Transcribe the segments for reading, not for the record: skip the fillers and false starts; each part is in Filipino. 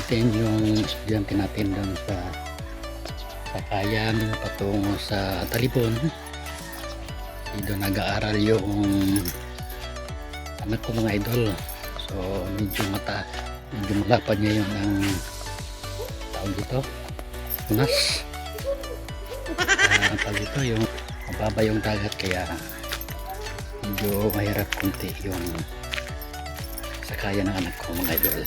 natin yung estudyante natin doon sa Sakayan patungo sa Talipon. Doon nag-aaral yung anak ko mga idol. So medyo malapad ngayon ang tawag dito, tunas. Ang tawag dito yung mababa yung dagat, kaya medyo mahirap kunti yung sakayan ng anak ko mga idol.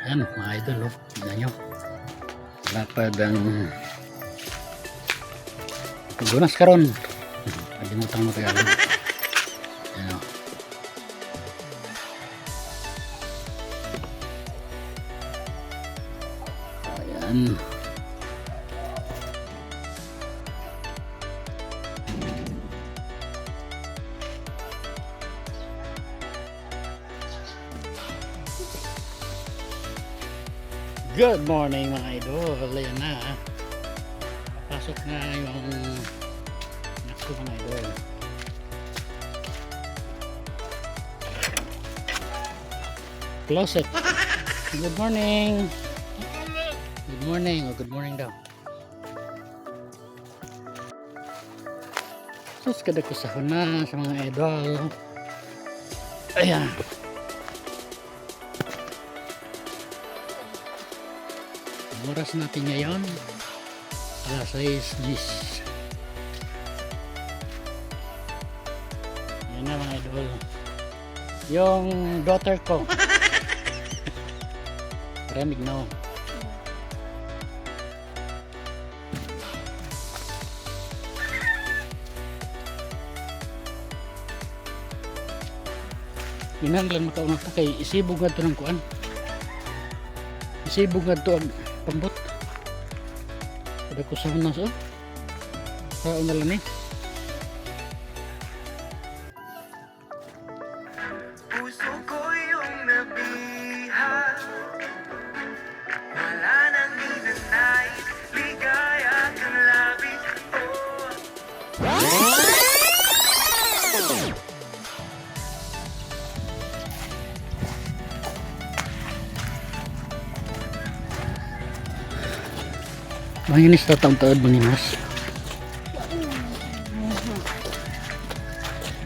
Yan mga idol, tignan nyo, lapad ang pagdunas karon. Nalimutan mo kaya yan o. Ayan. Good morning mga idol. Ayan na, pasok na yung anak ko mga idol. Closet. Good morning. Good morning. O good morning daw. Sus, kada ko sa na sa mga idol. Ayan. Oras natin ngayon alas 6:10. Yan na mga idol, yung daughter ko. Maramig na oh. Inanglan makaunang kay isibog nga ito ng kuan. Isibog nga ito ang pambot. Ada ko sa unas oh. Sa unalan eh. Puso ko yung nabiha, wala nang ninanais, ligaya kang labis. Manginis na taon-taon mo ni Mas.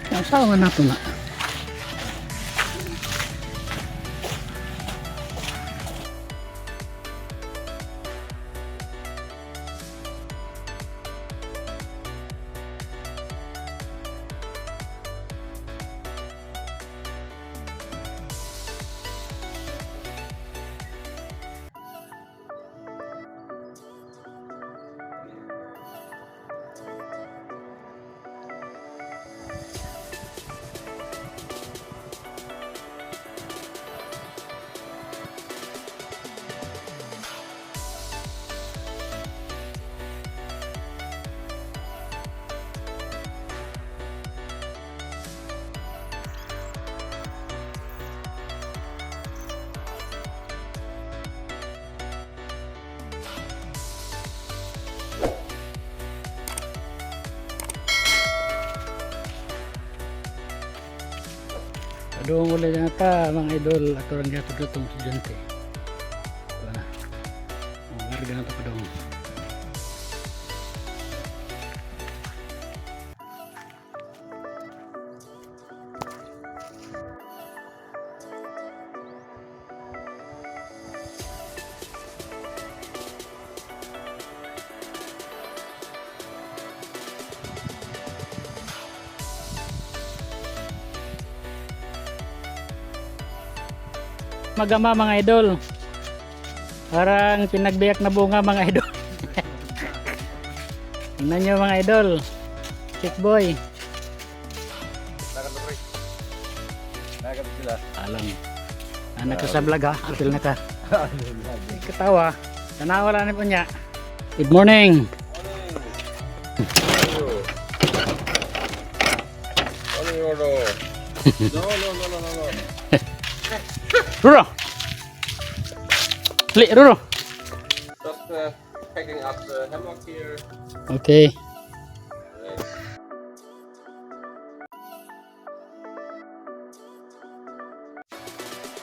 Asawa na ito na. Aduh mulai nyata mga idol aturan jatuh datang estudyante. Mana? Warga na to padong. Magama mga idol, parang pinagbiyak na bunga mga idol. Tingnan nyo mga idol, chick boy. Nakakapit sila. Alam, anak ko sa vlog ha, atil na ka. Katawa, tanawa lang po niya. Good morning. No. Bro, Li, Roro. Just picking up the hammock here. Okay.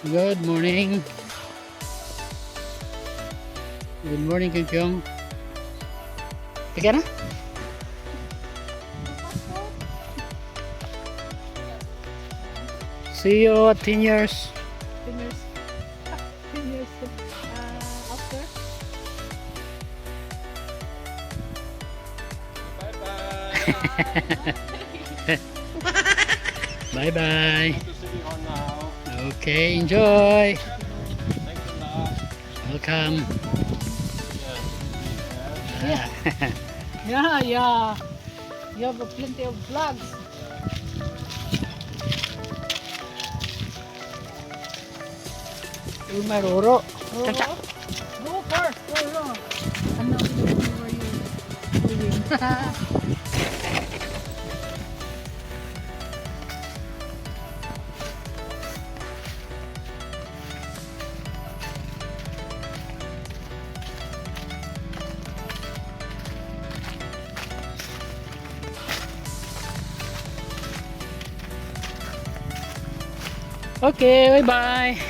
Good morning. Good morning, Kyung Kyung. Teka na. See you at 10 years. 10 years. 10 years after. Bye bye. Bye bye. To City Hall now. Okay, enjoy. Thanks a lot. Welcome. Yeah. Yeah, yeah. You have plenty of vlogs. Maruro. Oh, go first. Go. Ano, where you doing? Okay, bye bye.